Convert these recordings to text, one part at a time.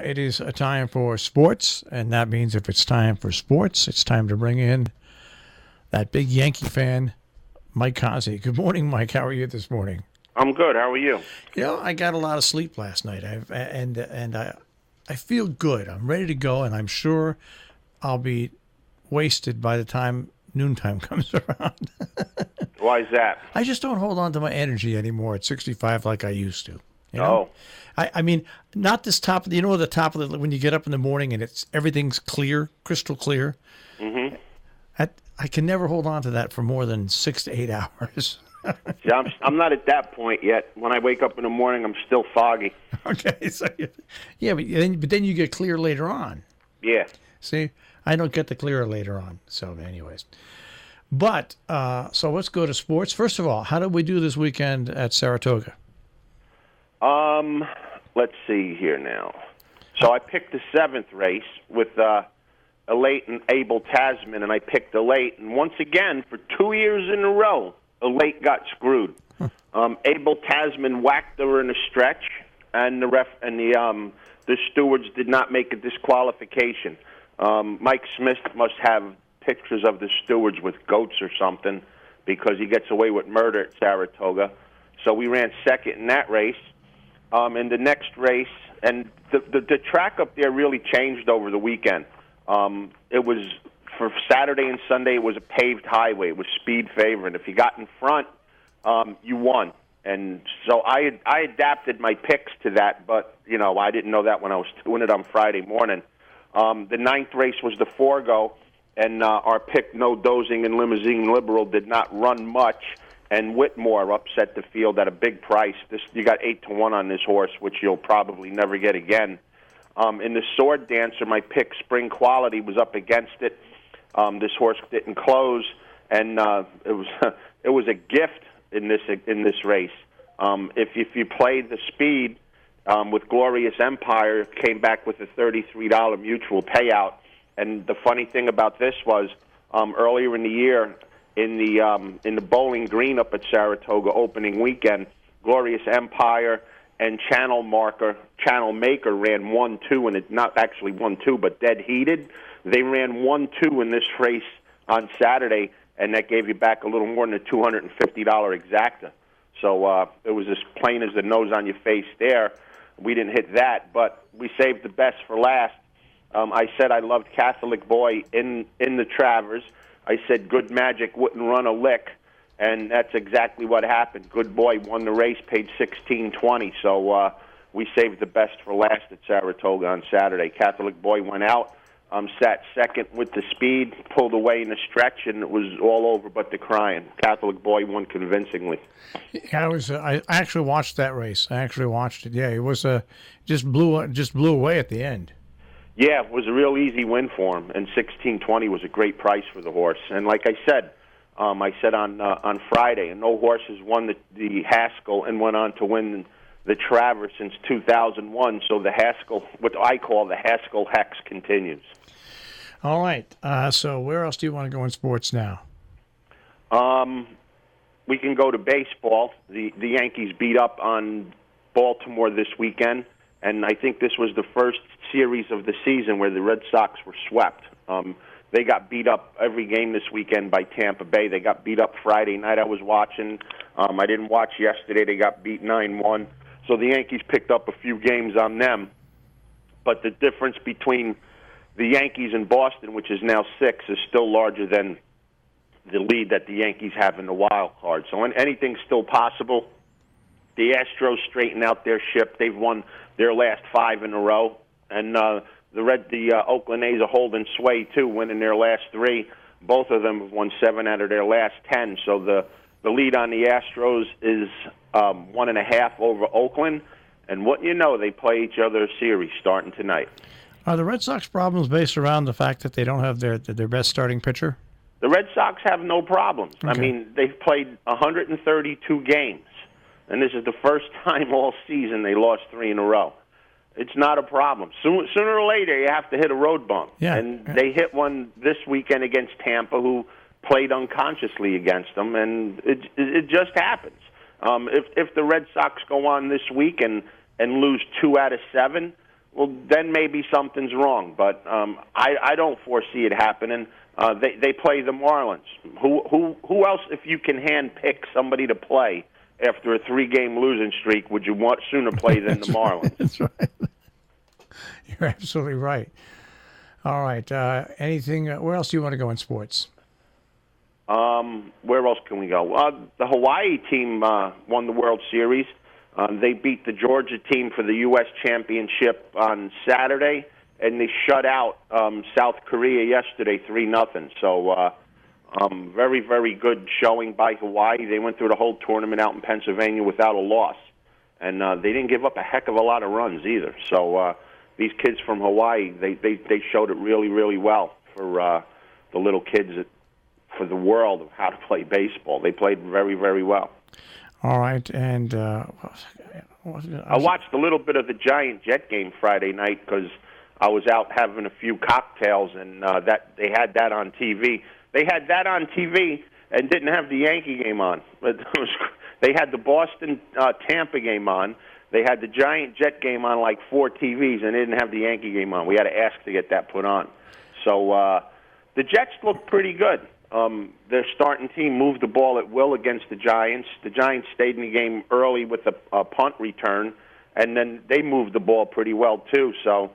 It is a time for sports, and that means if it's time for sports, it's time to bring in that big Yankee fan, Mike Cozzi. Good morning, Mike. How are you this morning? I'm good. How are you? I got a lot of sleep last night, I feel good. I'm ready to go, and I'm sure I'll be wasted by the time noontime comes around. Why is that? I just don't hold on to my energy anymore at 65 like I used to. You know? I mean, not this top of the top of the, when you get up in the morning and everything's clear, crystal clear. Mm-hmm. I can never hold on to that for more than 6 to 8 hours. See, I'm not at that point yet. When I wake up in the morning, I'm still foggy. Okay, so yeah, but then you get clear later on. Yeah. See, I don't get the clear later on. So, anyways, but so let's go to sports. First of all, how did we do this weekend at Saratoga? Let's see here now. So I picked the 7th race with Elate and Abel Tasman, and I picked Elate. And once again, for 2 years in a row, Elate got screwed. Abel Tasman whacked her in a stretch, and the stewards did not make a disqualification. Mike Smith must have pictures of the stewards with goats or something because he gets away with murder at Saratoga. So we ran second in that race. In the next race, and the track up there really changed over the weekend. It was, for Saturday and Sunday, it was a paved highway. It was speed favoring. If you got in front, you won. And so I adapted my picks to that, but, I didn't know that when I was doing it on Friday morning. The 9th race was the Forgo, and our pick, No Dozing and Limousine Liberal, did not run much. And Whitmore upset the field at a big price. You got 8-1 on this horse, which you'll probably never get again. In the Sword Dancer, my pick, Spring Quality, was up against it. This horse didn't close, and it was a gift in this race. If you played the speed with Glorious Empire, came back with a $33 mutual payout. And the funny thing about this was earlier in the year, in the Bowling Green up at Saratoga opening weekend, Glorious Empire and Channel Maker ran 1-2, and it not actually 1-2, but dead heated. They ran 1-2 in this race on Saturday, and that gave you back a little more than a $250 exacta. So it was as plain as the nose on your face there. We didn't hit that, but we saved the best for last. I said I loved Catholic Boy in the Travers. I said Good Magic wouldn't run a lick, and that's exactly what happened. Good Boy won the race, paid $16.20, so we saved the best for last at Saratoga on Saturday. Catholic Boy went out, sat second with the speed, pulled away in the stretch, and it was all over but the crying. Catholic Boy won convincingly. Yeah, I actually watched that race. I actually watched it. Yeah, it was just blew away at the end. Yeah, it was a real easy win for him, and $16.20 was a great price for the horse. And like I said on Friday, and no horse has won the Haskell and went on to win the Travers since 2001. So the Haskell, what I call the Haskell hex, continues. All right. So where else do you want to go in sports now? We can go to baseball. The Yankees beat up on Baltimore this weekend. And I think this was the first series of the season where the Red Sox were swept. They got beat up every game this weekend by Tampa Bay. They got beat up Friday night. I was watching. I didn't watch yesterday. They got beat 9-1. So the Yankees picked up a few games on them. But the difference between the Yankees and Boston, which is now 6, is still larger than the lead that the Yankees have in the wild card. So anything's still possible. The Astros straighten out their ship. They've won their last 5 in a row, and the Oakland A's are holding sway too, winning their last 3. Both of them have won 7 out of their last 10. So the lead on the Astros is 1.5 over Oakland, and what you know, they play each other a series starting tonight. Are the Red Sox problems based around the fact that they don't have their best starting pitcher? The Red Sox have no problems. Okay. I mean, they've played 132 games. And this is the first time all season they lost 3 in a row. It's not a problem. Sooner or later, you have to hit a road bump. Yeah. And they hit one this weekend against Tampa, who played unconsciously against them, and it just happens. If the Red Sox go on this week and lose 2 out of 7, well, then maybe something's wrong. But I don't foresee it happening. They play the Marlins. Who else, if you can handpick somebody to play after a 3-game losing streak, would you want sooner play than the Marlins? That's right. You're absolutely right. All right. Anything? Where else do you want to go in sports? Where else can we go? The Hawaii team won the World Series. They beat the Georgia team for the U.S. Championship on Saturday, and they shut out South Korea yesterday 3-0. So very, very good showing by Hawaii. They went through the whole tournament out in Pennsylvania without a loss, and they didn't give up a heck of a lot of runs either. So these kids from Hawaii, they showed it really, really well for the little kids for the world of how to play baseball. They played very, very well. All right, and I watched a little bit of the Giant-Jet game Friday night because I was out having a few cocktails, and that they had that on TV. They had that on TV and didn't have the Yankee game on. They had the Boston-Tampa game on. They had the Giant-Jet game on like 4 TVs, and they didn't have the Yankee game on. We had to ask to get that put on. So the Jets looked pretty good. Their starting team moved the ball at will against the Giants. The Giants stayed in the game early with a punt return, and then they moved the ball pretty well too. So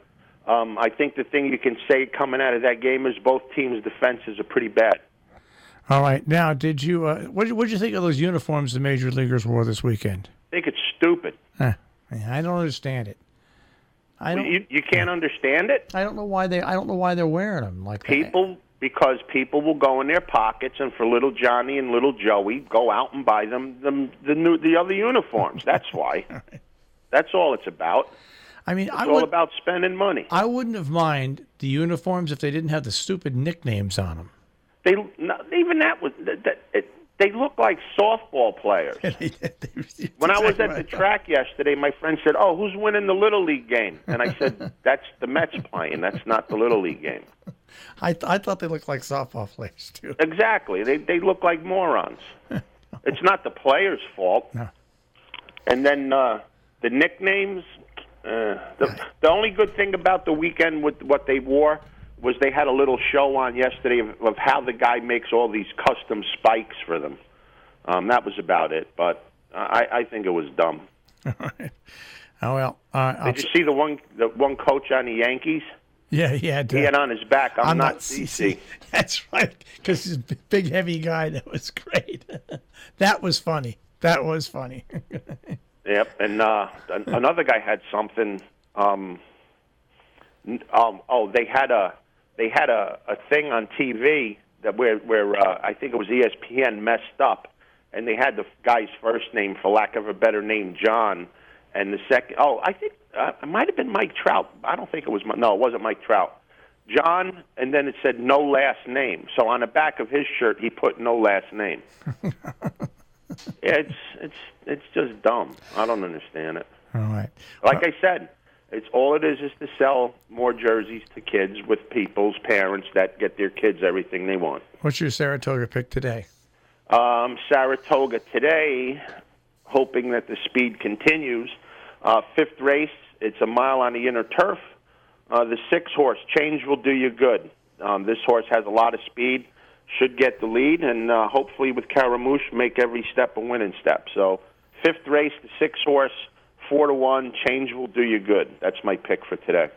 I think the thing you can say coming out of that game is both teams' defenses are pretty bad. All right. Now, did you what did you think of those uniforms the major leaguers wore this weekend? I think it's stupid. I don't understand it. You can't understand it? I don't know why they're wearing them like that. Because people will go in their pockets, and for little Johnny and little Joey, go out and buy them the other uniforms. That's why. That's all it's about. I mean, it's all about spending money. I wouldn't have minded the uniforms if they didn't have the stupid nicknames on them. They look like softball players. When I was at the track yesterday, my friend said, "Oh, who's winning the Little League game?" And I said, "That's the Mets playing. That's not the Little League game." I thought they looked like softball players too. Exactly. They look like morons. It's not the players' fault. No. And then the nicknames. The only good thing about the weekend with what they wore was they had a little show on yesterday of how the guy makes all these custom spikes for them. That was about it, but I think it was dumb. All right. Oh, well. Did you see the one coach on the Yankees? Yeah, he had on his back, I'm not CC. That's right, because he's a big, heavy guy. That was great. That was funny. Yep, and another guy had something. They had a thing on TV that where I think it was ESPN messed up, and they had the guy's first name, for lack of a better name, John, and the second. Oh, I think it might have been Mike Trout. I don't think it was. No, it wasn't Mike Trout. John, and then it said no last name. So on the back of his shirt, he put no last name. It's just dumb. I don't understand it. All right. Like I said, all it is to sell more jerseys to kids with people's parents that get their kids everything they want. What's your Saratoga pick today? Saratoga today, hoping that the speed continues. 5th race, it's a mile on the inner turf. The 6-horse, Change Will Do You Good. This horse has a lot of speed, should get the lead, and hopefully with Caramouche make every step a winning step. So 5th race, the 6-horse, 4-1, Change Will Do You Good. That's my pick for today.